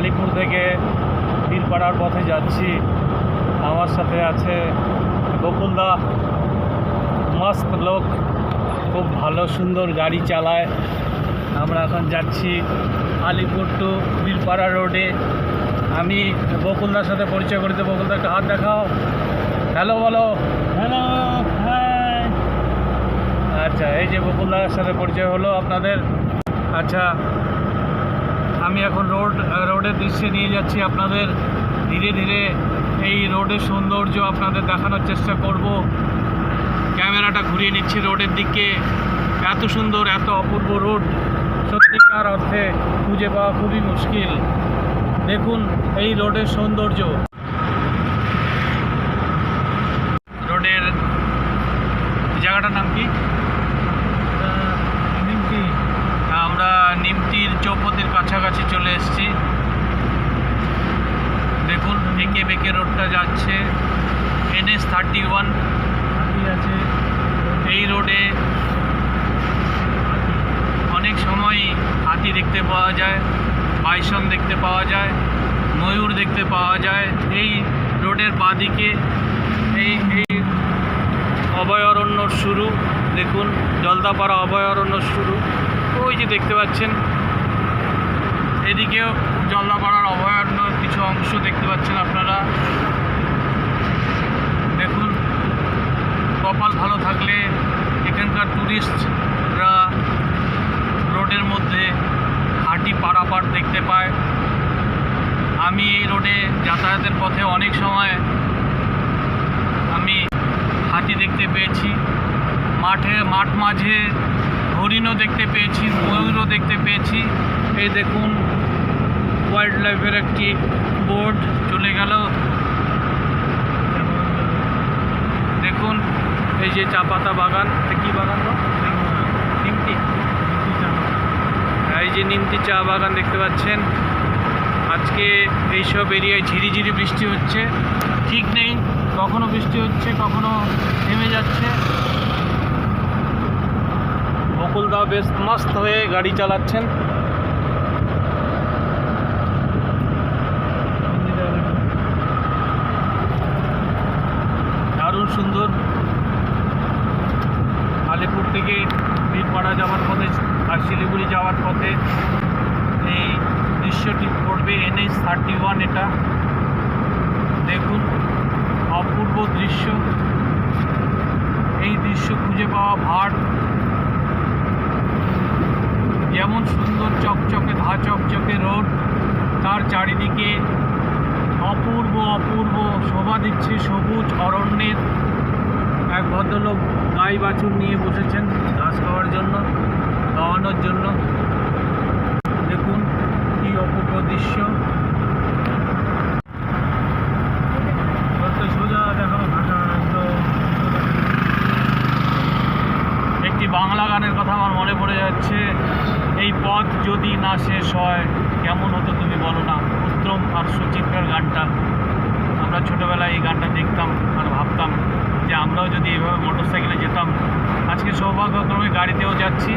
আলিপুর থেকে বীরপাড়ার পথে যাচ্ছি। আমার সাথে আছে বকুলদা, মস্ত লোক, খুব ভালো সুন্দর গাড়ি চালায়। আমরা এখন যাচ্ছি আলিপুর টু বীরপাড়া রোডে। আমি বকুলদার সাথে পরিচয় করে দেবো। বকুলদা, একটা হাত দেখাও, হ্যালো বলো। হ্যালো, হ্যাঁ। আচ্ছা, এই যে বকুলদার সাথে পরিচয় হলো আপনাদের। আচ্ছা, আমি এখন রোডের দৃশ্যে নিয়ে যাচ্ছি আপনাদের। ধীরে ধীরে এই রোডের সৌন্দর্য আপনাদের দেখানোর চেষ্টা করব। ক্যামেরাটা ঘুরিয়ে নিচ্ছি রোডের দিকে। এত সুন্দর, এত অপূর্ব রোড সত্যিকার অর্থে খুঁজে পাওয়া খুবই মুশকিল। দেখুন এই রোডের সৌন্দর্য। রোডের জায়গাটার নাম কি? নিমতি। আমরা নিমতির চৌপতির কাছাকাছি চলে এসেছি। দেখুন এঁকে বেঁকে রোডটা যাচ্ছে। NH-31 আছে। এই রোডে অনেক সময় হাতি দেখতে পাওয়া যায়, বাইসন দেখতে পাওয়া যায়, ময়ূর দেখতে পাওয়া যায়। এই রোডের বাঁদিকে এই অভয়ারণ্য শুরু। দেখুন জলদাপাড়া অভয়ারণ্য শুরু, ওই যে দেখতে পাচ্ছেন। এদিকেও জলদাপাড়ার অভয়ারণ্যের কিছু অংশ দেখতে পাচ্ছেন আপনারা। দেখুন, কপাল ভালো থাকলে এখানকার টুরিস্টরা রোডের মধ্যে হাতি পারাপার দেখতে পায়। আমি এই রোডে যাতায়াতের পথে অনেক সময় আমি হাতি দেখতে পেয়েছি, মাঠ মাঝে হরিণও দেখতে পেয়েছি, ময়ূরও দেখতে পেয়েছি। এই দেখুন ওয়াইল্ড লাইফের একটি বোর্ড চলে গেল। দেখুন এই যে চা পাতা বাগান, কি বাগান? নিমতি। এই যে নিমতি চা বাগান দেখতে পাচ্ছেন। আজকে এইসব এরিয়ায় ঝিরিঝিরি বৃষ্টি হচ্ছে, ঠিক নেই, কখনো বৃষ্টি হচ্ছে কখনো থেমে যাচ্ছে। বকুলদা বেশ মস্ত হয়ে গাড়ি চালাচ্ছেন। দারুণ সুন্দর। আলিপুর থেকে বীরপাড়া যাওয়ার পথে আর শিলিগুড়ি যাওয়ার পথে এই দৃশ্যটি পড়বে। NH-31 এটা। দেখুন অপূর্ব দৃশ্য। এই দৃশ্য খুঁজে পাওয়া ভার। যেমন সুন্দর চকচকে চকচকে রোড, তার চারিদিকে অপূর্ব অপূর্ব শোভা দিচ্ছে সবুজ অরণ্যের। এক ভদ্রলোক গাই বাছুর নিয়ে বসেছেন ঘাস খাওয়ার জন্য, খাওয়ানোর জন্য। দেখুন কি অপূর্ব দৃশ্য। সোজা দেখানো ভাষা একটি বাংলা গানের কথা আমার মনে পড়ে যাচ্ছে। এই পথ যদি না শেষ হয় কেমন হতো তুমি বলো না। উত্তম আর সুচিত্রার গানটা। আমরা ছোটোবেলায় এই গানটা দেখতাম আর ভাবতাম যে আমরাও যদি এইভাবে মোটরসাইকেলে যেতাম। আজকে সৌভাগ্যক্রমে গাড়িতেও যাচ্ছি,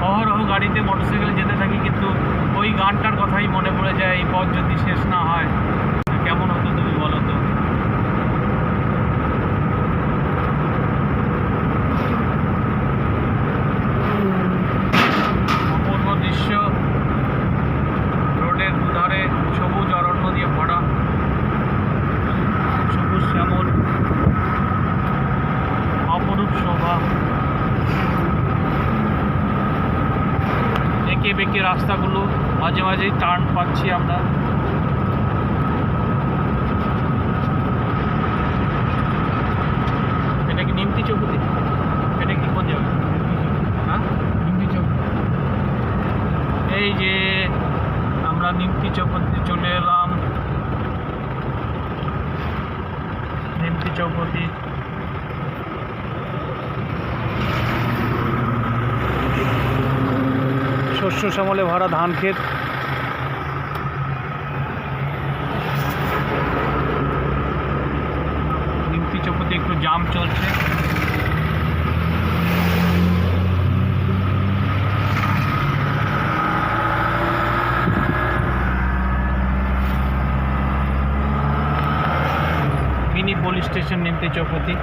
অহরহ গাড়িতে মোটরসাইকেলে যেতে থাকি, কিন্তু ওই গানটার কথাই মনে পড়ে যায়। এই পথ যদি শেষ না হয় কেমন হতো তুমি বলো তো। অপূর্ব দৃশ্য। রোডের দুধারে সবুজ অরণ্য দিয়ে ভরা, সবুজ শ্যামল, অপরূপ শোভা। এঁকে বেঁকে রাস্তাগুলো, মাঝে মাঝেই টার্ন পাচ্ছি আমরা। এটা কি নিমতি চৌপতি? এটা কি কোন জায়গা? হ্যাঁ, নিমতি চৌপতি। এই যে আমরা নিমতি চৌপতি চলে এলাম। নিমতি চৌপতি। শস্য শ্যামলে ভরা ধান ক্ষেত। নিমতি চৌপতি একটু জাম চলছে। स्टेशन निमती चौपती।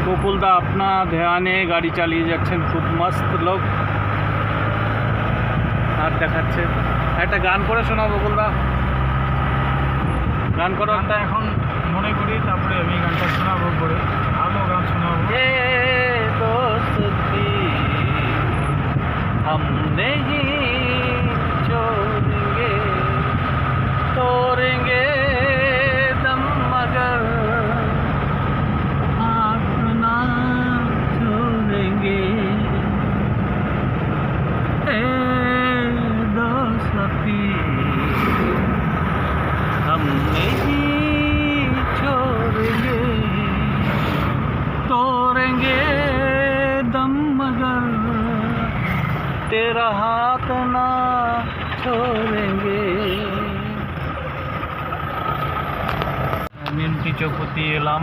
गोकुलदा अपना ध्याने गाड़ी चालिए যাচ্ছেন, খুব মস্ত লোক। আর দেখাচ্ছে একটা গান করে শোনাও গোকুলদা, গান করো একটা। এখন মনে করি তারপরে আমি গানটা শোনাবো, পরে ভালো গান শোনাবো। दोस्ती हम नहीं छोड़ेंगे, तोड़ेंगे दम मगर हाथ ना छोड़ेंगे। ए दोस्ती हम नहीं छोड़ेंगे, तोड़ेंगे दम मगर तेरा हाथ ना छोड़ेंगे। নিমতি চৌপতি এলাম।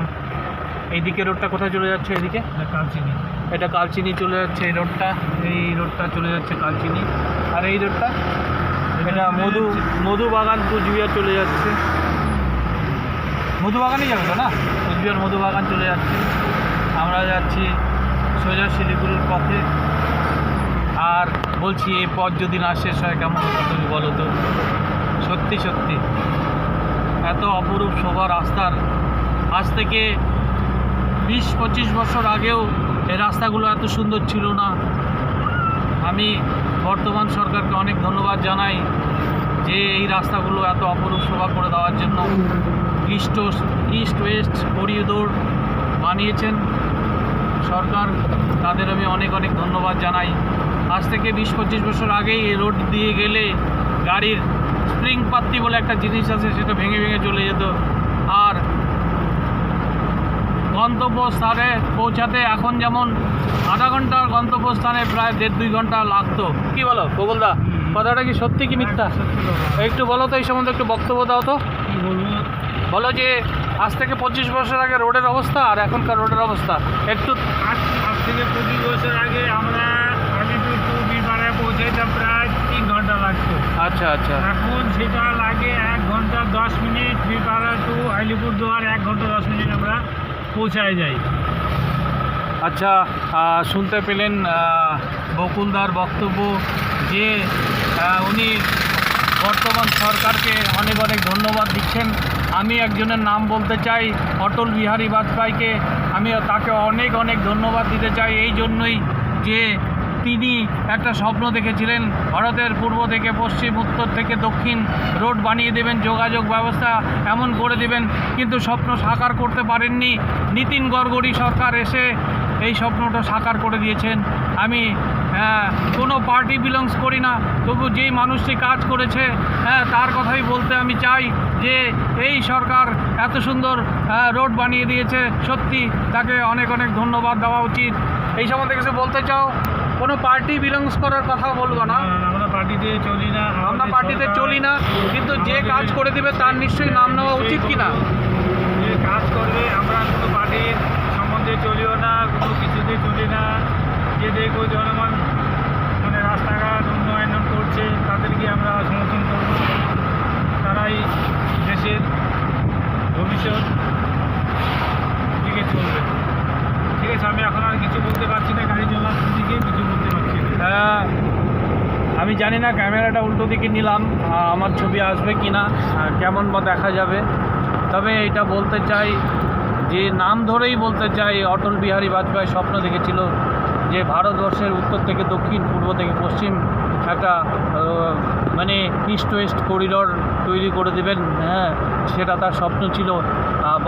এইদিকে রোডটা কোথায় চলে যাচ্ছে? এদিকে কালচিনি, এটা কালচিনি চলে যাচ্ছে। এই রোডটা চলে যাচ্ছে কালচিনি। আর এই রোডটা এটা মধুবাগান কুচবিহার চলে যাচ্ছে। মধুবাগানই যাবে তো না? কুচবিহার মধুবাগান চলে যাচ্ছে। আমরা যাচ্ছি সোজা শিলিগুড়ির পথে। আর বলছি এই পথ যদি না শেষ হয় কেমন হতো তুমি বলো তো? সত্যি সত্যি এত অপরূপ শোভা রাস্তার, আজ থেকে 20-25 বছর আগেও এই রাস্তাগুলো এত সুন্দর ছিল না। আমি বর্তমান সরকারকে অনেক ধন্যবাদ জানাই যে এই রাস্তাগুলো এত অপরূপ শোভা করে দেওয়ার জন্য ইস্ট ওয়েস্ট করিডোর বানিয়েছেন সরকার, তাদের আমি অনেক অনেক ধন্যবাদ জানাই। আজ থেকে 20-25 বছর আগেই এই রোড দিয়ে গেলে গাড়ির স্প্রিং পাত্তি বলে একটা জিনিস আছে, সেটা ভেঙে ভেঙে চলে যেত। আর গন্তব্যস্থানে পৌঁছাতে এখন যেমন আধা ঘন্টার গন্তব্যস্থানে প্রায় 1.5-2 ঘন্টা লাগতো। কি বলো গোকুলদা, কথাটা কি সত্যি কি মিথ্যা? একটু বলো তো, এই সম্বন্ধে একটু বক্তব্য দাও তো। কি বলবো? বলো যে আজ থেকে 25 বছর আগে রোডের অবস্থা আর এখনকার রোডের অবস্থা একটু। আজ থেকে 25 বছর আগে আমরা আলিপুর টু বিপাড়ায় পৌঁছাইতাম প্রায় 3 ঘন্টা লাগতো। আচ্ছা আচ্ছা। এখন সেটা লাগে 1 ঘন্টা 10 মিনিট। বিপাড়া টু আলিপুরদুয়ার 1 ঘন্টা 10 মিনিট আমরা পৌঁছায় যাই। আচ্ছা, শুনতে পেলেন বকুলদার বক্তব্য যে উনি বর্তমান সরকারকে অনেক অনেক ধন্যবাদ দিচ্ছেন। আমি একজনের নাম বলতে চাই, অটল বিহারী বাজপেয়ীকে। আমি তাকে অনেক অনেক ধন্যবাদ দিতে চাই এই জন্যই যে তিনি একটা স্বপ্ন দেখেছিলেন, ভারতের পূর্ব থেকে পশ্চিম, উত্তর থেকে দক্ষিণ রোড বানিয়ে দেবেন, যোগাযোগ ব্যবস্থা এমন করে দেবেন, কিন্তু স্বপ্ন সাকার করতে পারেননি। নীতিন গডকরি সরকার এসে এই স্বপ্নটা সাকার করে দিয়েছেন। আমি কোনো পার্টি বিলংস করি না, তবু যেই মানুষটি কাজ করেছে তার কথাই বলতে আমি চাই যে এই সরকার এত সুন্দর রোড বানিয়ে দিয়েছে, সত্যি তাকে অনেক অনেক ধন্যবাদ দেওয়া উচিত। এই সম্বন্ধে কিছু বলতে চাও? কোনো পার্টি বিলংস করার কথা বলবো না, আমরা পার্টিতে চলি না, কিন্তু যে কাজ করে দেবে তার নিশ্চয়ই নাম নেওয়া উচিত কি না? যে কাজ করবে, আমরা কোনো পার্টির সম্বন্ধে চলিও না, কোনো কিছুতে চলি না। যে দেখো জনগণ মানে রাস্তাঘাট উন্নয়ন করছে তাদেরকে আমরা সমর্থন করব, তারাই দেশের ভবিষ্যৎ দিকে চলবে। ঠিক আছে, আমি এখন আর কিছু বলতে পারছি না, গাড়ি চলার দিকে কিছু বলতে পারছি না। আমি জানি না ক্যামেরাটা উল্টো দিকে নিলাম, আমার ছবি আসবে কি না, কেমন বা দেখা যাবে। তবে এটা বলতে চাই যে নাম ধরেই বলতে চাই, অটল বিহারী বাজপেয়ী স্বপ্ন দেখেছিল যে ভারতবর্ষের উত্তর থেকে দক্ষিণ, পূর্ব থেকে পশ্চিম একটা মানে ইস্ট ওয়েস্ট করিডোর তৈরি করে দেবেন। সেটা তার স্বপ্ন ছিল।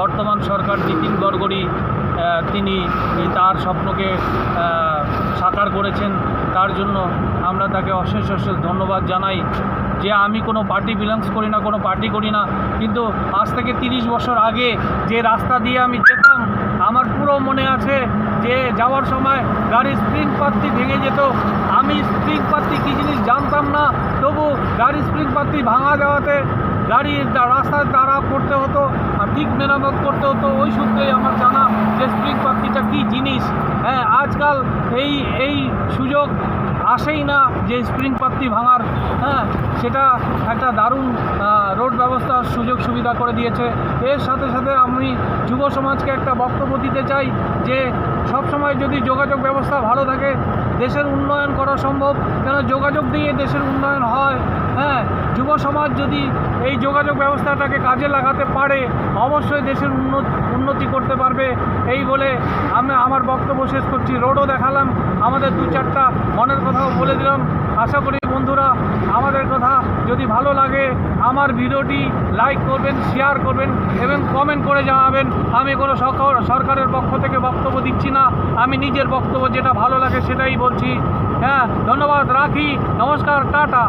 বর্তমান সরকার নীতিন গডকরি তিনি তার স্বপ্নকে সাকার করেছেন। তার জন্য আমরা তাকে অশেষ অশেষ ধন্যবাদ জানাই। যে আমি কোনো পার্টি বিলংস করি না, কোনো পার্টি করি না, কিন্তু আজ থেকে 30 বছর আগে যে রাস্তা দিয়ে আমি যেতাম, আমার পুরো মনে আছে যে যাওয়ার সময় গাড়ির স্প্রিং পাত্তি ভেঙে যেত। আমি স্প্রিং পাত্তি কী জিনিস জানতাম না, তবু গাড়ির স্প্রিং পাত্তি ভাঙা যাওয়াতে গাড়ির রাস্তায় তাড়া করতে হতো আর ঠিক মেরামত করতে হতো। ওই সূত্রেই আমার জানা যে স্প্রিং পাত্তিটা কী জিনিস। আজকাল এই সুযোগ আসেই না যে স্প্রিং পাত্তি ভাঙার, হ্যাঁ, সেটা একটা দারুণ রোড ব্যবস্থার সুযোগ সুবিধা করে দিয়েছে। এর সাথে সাথে আমি যুব সমাজকে একটা বক্তব্য দিতে চাই যে সবসময় যদি যোগাযোগ ব্যবস্থা ভালো থাকে দেশের উন্নয়ন করা সম্ভব, কেন যোগাযোগ দিয়ে দেশের উন্নয়ন হয়। হ্যাঁ, যুব সমাজ যদি এই যোগাযোগ ব্যবস্থাটাকে কাজে লাগাতে পারে অবশ্যই দেশের উন্নতি করতে পারবে। এই বলে আমি আমার বক্তব্য শেষ করছি। রোডও দেখালাম, আমাদের 2-4টা মনের কথাও বলে দিলাম। আশা করি বন্ধুরা আমাদের কথা যদি ভালো লাগে আমার ভিডিওটি লাইক করবেন, শেয়ার করবেন এবং কমেন্ট করে জানাবেন। আমি কোনো সরকারের পক্ষ থেকে বক্তব্য দিচ্ছি না, আমি নিজের বক্তব্য যেটা ভালো লাগে সেটাই বলছি। হ্যাঁ, ধন্যবাদ, রাখি, নমস্কার, টাটা।